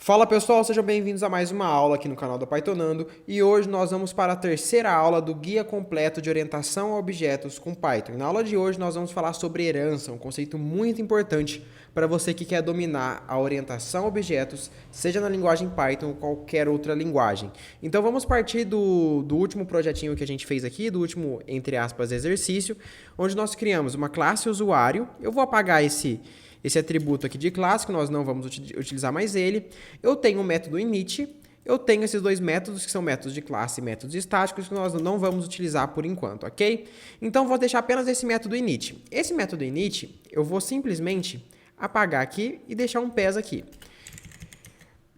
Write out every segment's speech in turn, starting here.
Fala pessoal, sejam bem-vindos a mais uma aula aqui no canal da Pythonando e hoje nós vamos para a terceira aula do Guia Completo de Orientação a Objetos com Python. Na aula de hoje nós vamos falar sobre herança, um conceito muito importante para você que quer dominar a orientação a objetos, seja na linguagem Python ou qualquer outra linguagem. Então vamos partir do último projetinho que a gente fez aqui, do último, entre aspas, exercício, onde nós criamos uma classe usuário. Eu vou apagar esse atributo aqui de classe, que nós não vamos utilizar mais ele. Eu tenho o método init, eu tenho esses dois métodos, que são métodos de classe e métodos estáticos, que nós não vamos utilizar por enquanto, ok? Então, vou deixar apenas esse método init. Esse método init, eu vou simplesmente apagar aqui e deixar um PES aqui.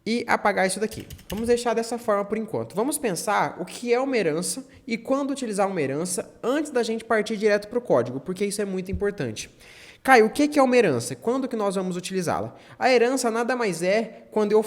E apagar isso daqui. Vamos deixar dessa forma por enquanto. Vamos pensar o que é uma herança e quando utilizar uma herança antes da gente partir direto para o código, porque isso é muito importante. Caio, o que é uma herança? Quando que nós vamos utilizá-la? A herança nada mais é quando eu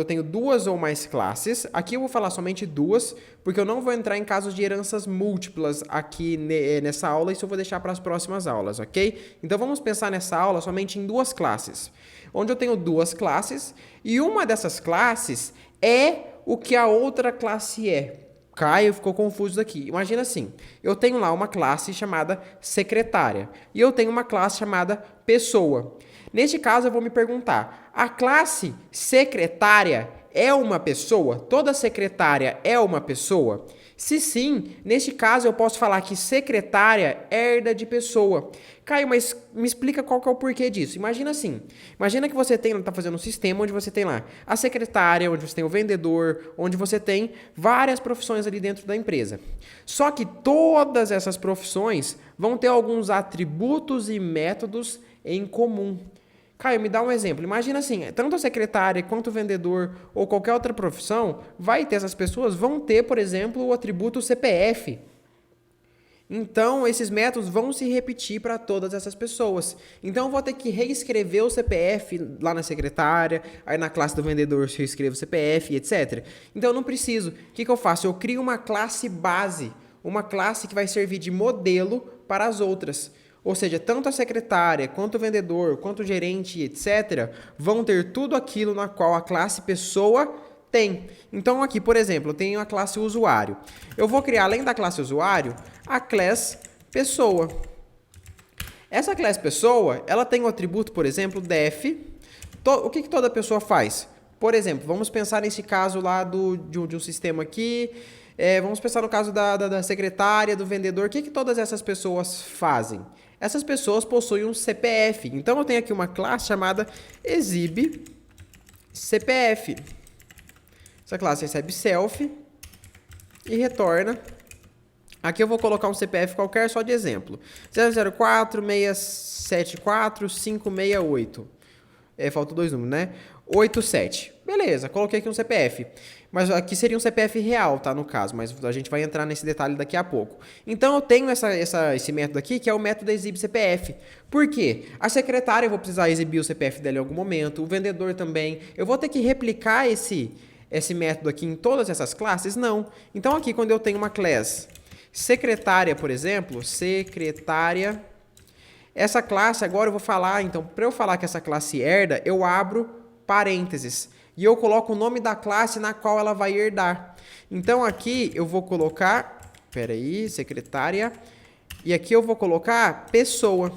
tenho duas ou mais classes. Aqui eu vou falar somente duas, porque eu não vou entrar em casos de heranças múltiplas aqui nessa aula, isso eu vou deixar para as próximas aulas, ok? Então vamos pensar nessa aula somente em duas classes, onde eu tenho duas classes e uma dessas classes é o que a outra classe é. Caio ficou confuso aqui. Imagina assim, eu tenho lá uma classe chamada secretária e eu tenho uma classe chamada pessoa. Neste caso, eu vou me perguntar, a classe secretária é uma pessoa? Toda secretária é uma pessoa? Se sim, neste caso eu posso falar que secretária herda de pessoa. Caio, mas me explica qual que é o porquê disso. Imagina assim, imagina que você está fazendo um sistema onde você tem lá a secretária, onde você tem o vendedor, onde você tem várias profissões ali dentro da empresa. Só que todas essas profissões vão ter alguns atributos e métodos em comum. Caio, me dá um exemplo. Imagina assim, tanto a secretária quanto o vendedor ou qualquer outra profissão, essas pessoas vão ter, por exemplo, o atributo CPF. Então, esses métodos vão se repetir para todas essas pessoas. Então, eu vou ter que reescrever o CPF lá na secretária, aí na classe do vendedor eu escrevo o CPF, etc. Então, eu não preciso. O que eu faço? Eu crio uma classe base, uma classe que vai servir de modelo para as outras. Ou seja, tanto a secretária, quanto o vendedor, quanto o gerente, etc., vão ter tudo aquilo na qual a classe pessoa tem. Então, aqui, por exemplo, eu tenho a classe usuário. Eu vou criar, além da classe usuário, a classe pessoa. Essa classe pessoa, ela tem o atributo, por exemplo, def. O que toda pessoa faz? Por exemplo, vamos pensar nesse caso lá de um sistema aqui. Vamos pensar no caso da secretária, do vendedor. O que todas essas pessoas fazem? Essas pessoas possuem um CPF. Então, eu tenho aqui uma classe chamada exibe CPF. Essa classe recebe self e retorna. Aqui eu vou colocar um CPF qualquer, só de exemplo. 004-674-568. Faltam dois números, né? 87. Beleza, coloquei aqui um CPF. Mas aqui seria um CPF real, tá? No caso, mas a gente vai entrar nesse detalhe daqui a pouco. Então, eu tenho esse método aqui, que é o método exibe CPF. Por quê? A secretária eu vou precisar exibir o CPF dela em algum momento, o vendedor também. Eu vou ter que replicar esse método aqui em todas essas classes? Não. Então, aqui, quando eu tenho uma classe secretária, por exemplo, secretária, essa classe, agora eu vou falar, então, para eu falar que essa classe herda, eu abro parênteses. E eu coloco o nome da classe na qual ela vai herdar. Então, aqui eu vou colocar, secretária, e aqui eu vou colocar pessoa.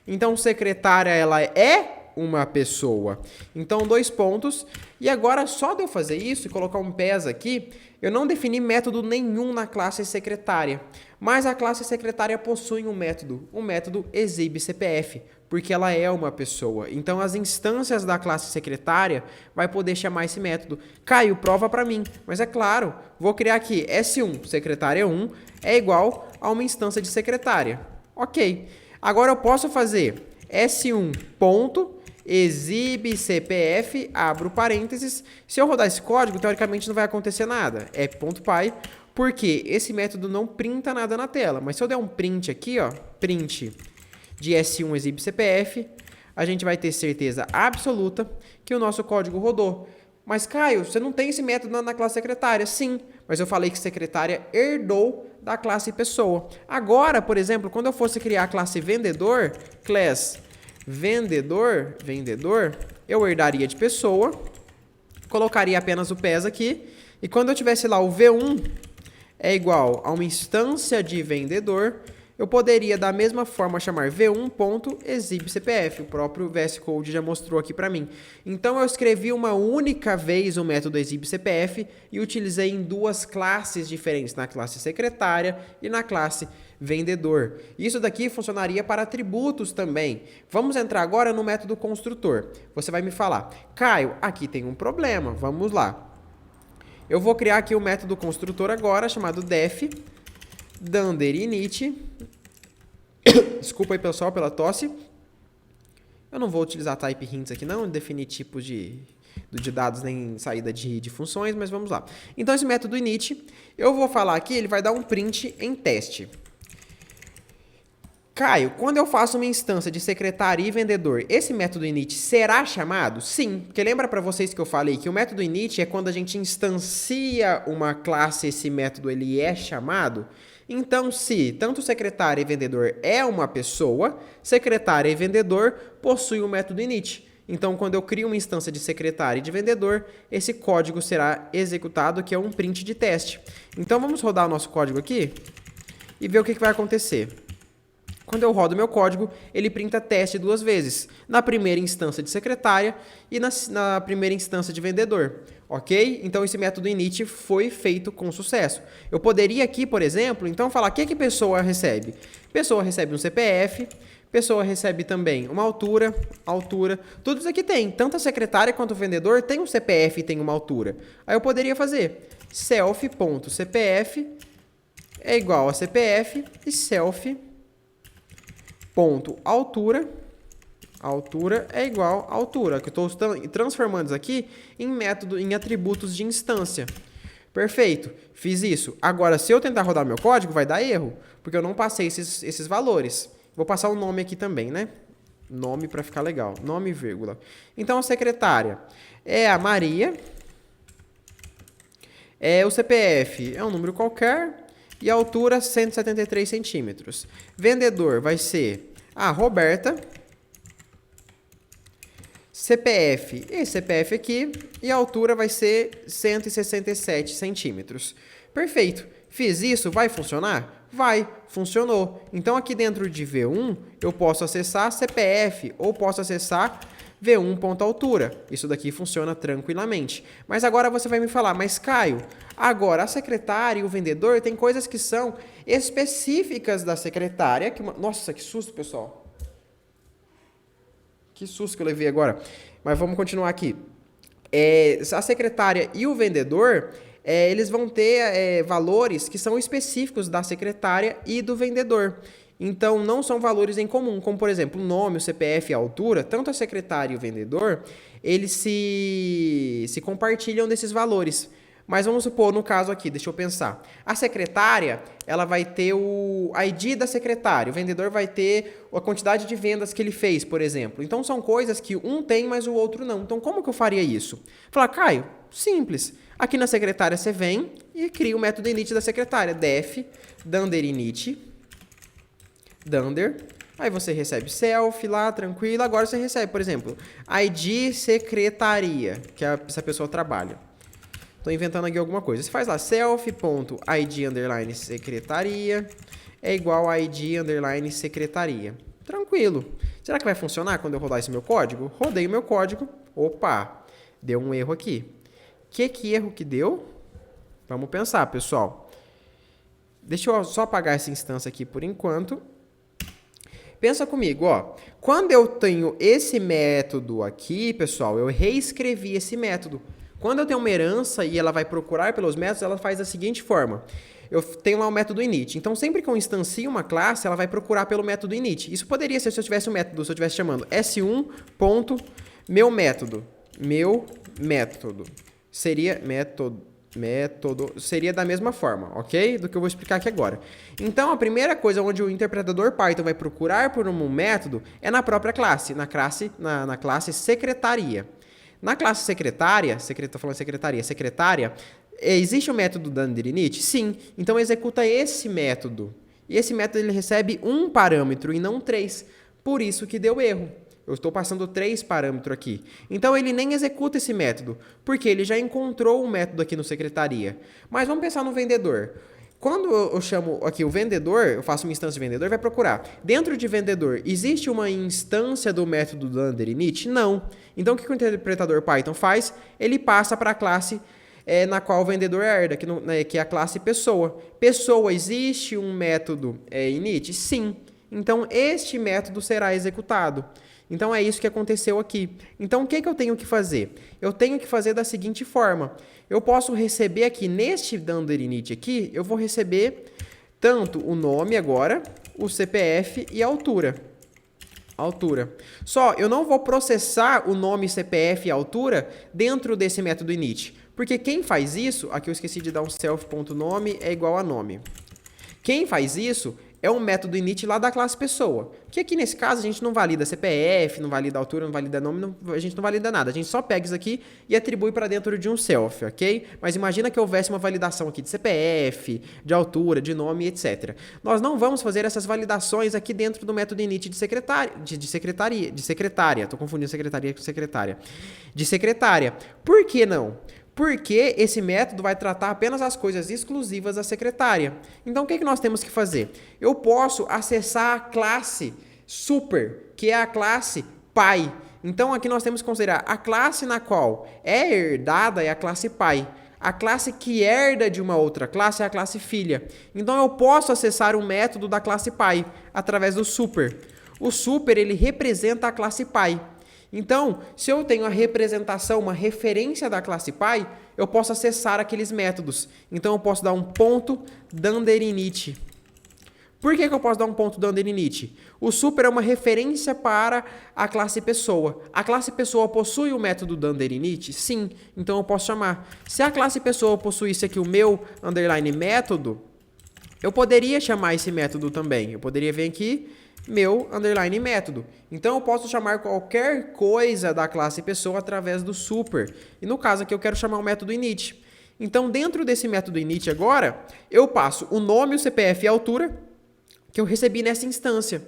Então, secretária, ela é uma pessoa. Então, dois pontos. E agora, só de eu fazer isso e colocar um PES aqui, eu não defini método nenhum na classe secretária. Mas a classe secretária possui um método exibe CPF, porque ela é uma pessoa. Então, as instâncias da classe secretária vai poder chamar esse método. Caio, prova para mim. Mas é claro, vou criar aqui S1, secretária 1, é igual a uma instância de secretária. Ok. Agora, eu posso fazer S1 ponto exibe CPF, abro parênteses. Se eu rodar esse código, teoricamente não vai acontecer nada. É .py, porque esse método não printa nada na tela. Mas se eu der um print aqui, ó, print de S1 exibe CPF, a gente vai ter certeza absoluta que o nosso código rodou. Mas, Caio, você não tem esse método na classe secretária? Sim, mas eu falei que secretária herdou da classe pessoa. Agora, por exemplo, quando eu fosse criar a classe vendedor, class vendedor, eu herdaria de pessoa, colocaria apenas o PES aqui, e quando eu tivesse lá o V1 é igual a uma instância de vendedor, eu poderia da mesma forma chamar v1.exibCPF, o próprio VS Code já mostrou aqui para mim. Então eu escrevi uma única vez o método exibCPF e utilizei em duas classes diferentes, na classe secretária e na classe vendedor. Isso daqui funcionaria para atributos também. Vamos entrar agora no método construtor. Você vai me falar, Caio, aqui tem um problema, vamos lá. Eu vou criar aqui o método construtor agora, chamado def dunder init. Desculpa aí, pessoal, pela tosse. Eu não vou utilizar type hints aqui não, definir tipos de dados nem saída de funções, mas vamos lá. Então, esse método init, eu vou falar aqui, ele vai dar um print em teste. Caio, quando eu faço uma instância de secretária e vendedor, esse método init será chamado? Sim, porque lembra para vocês que eu falei que o método init é quando a gente instancia uma classe, esse método ele é chamado? Então, se tanto secretária e vendedor é uma pessoa, secretária e vendedor possuem o método init. Então, quando eu crio uma instância de secretária e de vendedor, esse código será executado, que é um print de teste. Então, vamos rodar o nosso código aqui e ver o que vai acontecer. Quando eu rodo meu código, ele printa teste duas vezes, na primeira instância de secretária e na primeira instância de vendedor, ok? Então, esse método init foi feito com sucesso. Eu poderia aqui, por exemplo, então falar o que a pessoa recebe. Pessoa recebe um CPF, pessoa recebe também uma altura, tudo isso aqui tem. Tanto a secretária quanto o vendedor tem um CPF e tem uma altura. Aí eu poderia fazer self.cpf é igual a CPF e self.altura é igual a altura, que eu estou transformando isso aqui em atributos de instância. Perfeito, fiz isso. Agora, se eu tentar rodar meu código, vai dar erro, porque eu não passei esses valores. Vou passar o nome aqui também, né? Nome para ficar legal, nome, vírgula. Então, a secretária é a Maria, o CPF é um número qualquer, e a altura 173 centímetros. Vendedor vai ser a Roberta, CPF, esse CPF aqui, e a altura vai ser 167 centímetros. Perfeito. Fiz isso, vai funcionar? Vai, funcionou. Então, aqui dentro de V1, eu posso acessar CPF ou posso acessar V1.altura. Isso daqui funciona tranquilamente. Mas agora você vai me falar, mas Caio, agora a secretária e o vendedor tem coisas que são específicas da secretária. Nossa, que susto, pessoal. Que susto que eu levei agora. Mas vamos continuar aqui. A secretária e o vendedor, eles vão ter valores que são específicos da secretária e do vendedor. Então, não são valores em comum, como, por exemplo, o nome, o CPF e a altura. Tanto a secretária e o vendedor, eles se compartilham desses valores. Mas vamos supor, no caso aqui, deixa eu pensar. A secretária, ela vai ter o ID da secretária. O vendedor vai ter a quantidade de vendas que ele fez, por exemplo. Então, são coisas que um tem, mas o outro não. Então, como que eu faria isso? Falar, Caio, simples. Aqui na secretária você vem e cria o método init da secretária. Def dunder init. Dunder. Aí você recebe self lá, tranquilo. Agora você recebe, por exemplo, ID secretaria, que essa pessoa trabalha. Estou inventando aqui alguma coisa. Você faz lá self.id underline secretaria é igual a id underline secretaria. Tranquilo. Será que vai funcionar quando eu rodar esse meu código? Rodei o meu código. Opa, deu um erro aqui. Que erro que deu? Vamos pensar, pessoal. Deixa eu só apagar essa instância aqui por enquanto. Pensa comigo, ó. Quando eu tenho esse método aqui, pessoal, eu reescrevi esse método. Quando eu tenho uma herança e ela vai procurar pelos métodos, ela faz da seguinte forma. Eu tenho lá o método init. Então, sempre que eu instancio uma classe, ela vai procurar pelo método init. Isso poderia ser se eu tivesse um método, se eu estivesse chamando s1.meumétodo. Meu método. Seria método seria da mesma forma, ok? Do que eu vou explicar aqui agora. Então, a primeira coisa onde o interpretador Python vai procurar por um método é na própria classe, na classe secretaria. Na classe secretária, secretária, existe o método dunder init? Sim. Então, executa esse método. E esse método ele recebe um parâmetro e não 3. Por isso que deu erro. Eu estou passando 3 parâmetros aqui. Então, ele nem executa esse método, porque ele já encontrou um método aqui no secretaria. Mas vamos pensar no vendedor. Quando eu chamo aqui o vendedor, eu faço uma instância de vendedor, vai procurar. Dentro de vendedor, existe uma instância do método do underinit? Não. Então, o que o interpretador Python faz? Ele passa para a classe na qual o vendedor herda, que é a classe pessoa. Pessoa, existe um método init? Sim. Então, este método será executado. Então, é isso que aconteceu aqui. Então, o que eu tenho que fazer? Eu tenho que fazer da seguinte forma. Eu posso receber aqui, neste underinit aqui, eu vou receber tanto o nome agora, o CPF e a altura. Só, eu não vou processar o nome, CPF e altura dentro desse método init. Porque quem faz isso, aqui eu esqueci de dar um self.nome é igual a nome. Quem faz isso é um método init lá da classe pessoa. Que aqui nesse caso a gente não valida CPF, não valida altura, não valida nome, a gente não valida nada. A gente só pega isso aqui e atribui para dentro de um self, ok? Mas imagina que houvesse uma validação aqui de CPF, de altura, de nome, etc. Nós não vamos fazer essas validações aqui dentro do método init de secretária. Estou confundindo secretaria com secretária. De secretária. Por que não? Porque esse método vai tratar apenas as coisas exclusivas da secretária. Então, o que nós temos que fazer? Eu posso acessar a classe super, que é a classe pai. Então, aqui nós temos que considerar a classe na qual é herdada é a classe pai. A classe que herda de uma outra classe é a classe filha. Então, eu posso acessar um método da classe pai através do super. O super, ele representa a classe pai. Então, se eu tenho a representação, uma referência da classe pai, eu posso acessar aqueles métodos. Então, eu posso dar um ponto underinit. Por que eu posso dar um ponto underinit? O super é uma referência para a classe pessoa. A classe pessoa possui o método underinit? Sim. Então, eu posso chamar. Se a classe pessoa possuísse aqui o meu underline método, eu poderia chamar esse método também. Eu poderia vir aqui meu underline método. Então, eu posso chamar qualquer coisa da classe pessoa através do super. E no caso aqui, eu quero chamar o método init. Então, dentro desse método init agora, eu passo o nome, o CPF e a altura que eu recebi nessa instância.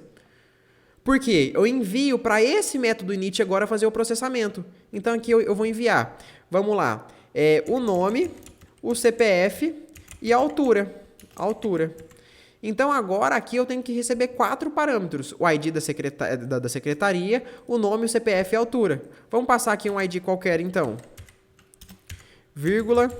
Por quê? Eu envio para esse método init agora fazer o processamento. Então, aqui eu vou enviar. Vamos lá. O nome, o CPF e a altura. Então, agora aqui eu tenho que receber 4 parâmetros. O ID da secretaria, o nome, o CPF e a altura. Vamos passar aqui um ID qualquer, então. Vírgula,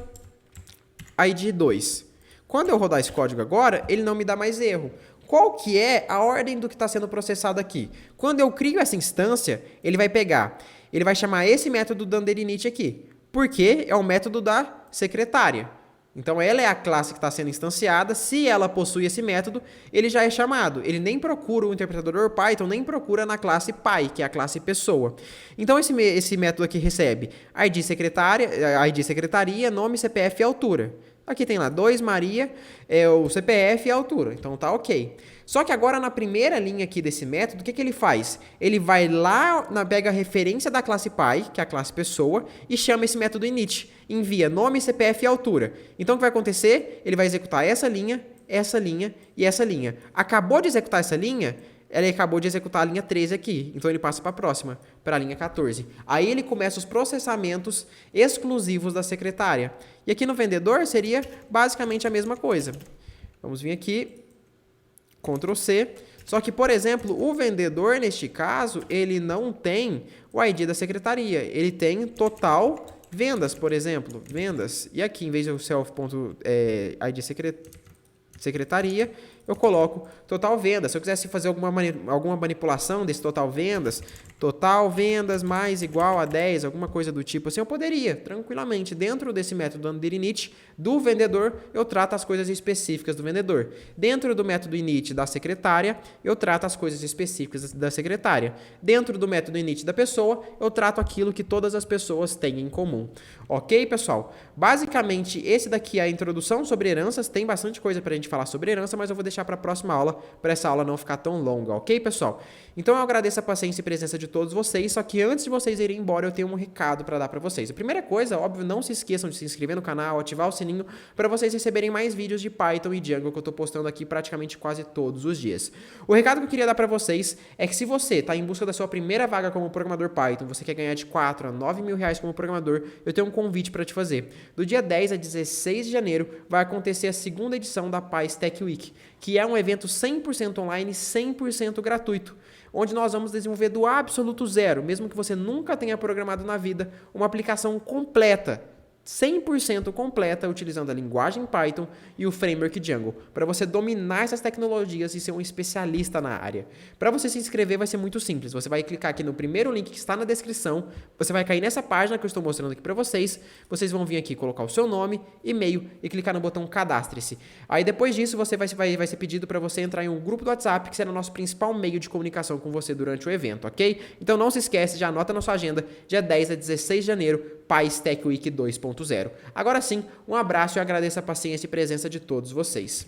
ID 2. Quando eu rodar esse código agora, ele não me dá mais erro. Qual que é a ordem do que está sendo processado aqui? Quando eu crio essa instância, ele vai chamar esse método do underinit aqui. Porque é o método da secretária. Então, ela é a classe que está sendo instanciada. Se ela possui esse método, ele já é chamado. Ele nem procura, o interpretador Python nem procura na classe pai, que é a classe pessoa. Então, esse método aqui recebe ID secretaria, nome, CPF e altura. Aqui tem lá 2 Maria, o CPF e a altura. Então, tá ok. Só que agora, na primeira linha aqui desse método, o que ele faz? Ele vai lá, pega a referência da classe pai, que é a classe pessoa, e chama esse método init. Envia nome, CPF e altura. Então, o que vai acontecer? Ele vai executar essa linha e essa linha. Acabou de executar essa linha, ele acabou de executar a linha 13 aqui. Então, ele passa para a próxima, para a linha 14. Aí, ele começa os processamentos exclusivos da secretária. E aqui no vendedor, seria basicamente a mesma coisa. Vamos vir aqui, Ctrl C. Só que, por exemplo, o vendedor, neste caso, ele não tem o ID da secretaria. Ele tem total vendas, por exemplo. Vendas. E aqui, em vez de self.id secretaria, eu coloco total vendas. Se eu quisesse fazer alguma manipulação desse total vendas mais igual a 10, alguma coisa do tipo assim, eu poderia, tranquilamente. Dentro desse método underinit do vendedor, eu trato as coisas específicas do vendedor. Dentro do método init da secretária, eu trato as coisas específicas da secretária. Dentro do método init da pessoa, eu trato aquilo que todas as pessoas têm em comum. Ok, pessoal? Basicamente, esse daqui é a introdução sobre heranças. Tem bastante coisa para a gente falar sobre herança, mas eu vou deixar para a próxima aula, para essa aula não ficar tão longa. Ok, pessoal? Então, eu agradeço a paciência e presença de todos vocês, só que antes de vocês irem embora, eu tenho um recado para dar para vocês. A primeira coisa, óbvio, não se esqueçam de se inscrever no canal, ativar o sininho para vocês receberem mais vídeos de Python e Django que eu tô postando aqui praticamente quase todos os dias. O recado que eu queria dar para vocês é que se você está em busca da sua primeira vaga como programador Python, você quer ganhar de 4 a 9 mil reais como programador, eu tenho um convite para te fazer. Do dia 10 a 16 de janeiro vai acontecer a segunda edição da PyS Tech Week, que é um evento 100% online, 100% gratuito, onde nós vamos desenvolver do absoluto zero, mesmo que você nunca tenha programado na vida, uma aplicação completa, 100% completa, utilizando a linguagem Python e o framework Django, para você dominar essas tecnologias e ser um especialista na área. Para você se inscrever vai ser muito simples, você vai clicar aqui no primeiro link que está na descrição, você vai cair nessa página que eu estou mostrando aqui para vocês, vocês vão vir aqui colocar o seu nome, e-mail e clicar no botão cadastre-se. Aí depois disso vai ser pedido para você entrar em um grupo do WhatsApp, que será o nosso principal meio de comunicação com você durante o evento, ok? Então não se esquece, já anota na sua agenda, dia 10 a 16 de janeiro, PyS Tech Week 2.0. Agora sim, um abraço e agradeço a paciência e presença de todos vocês.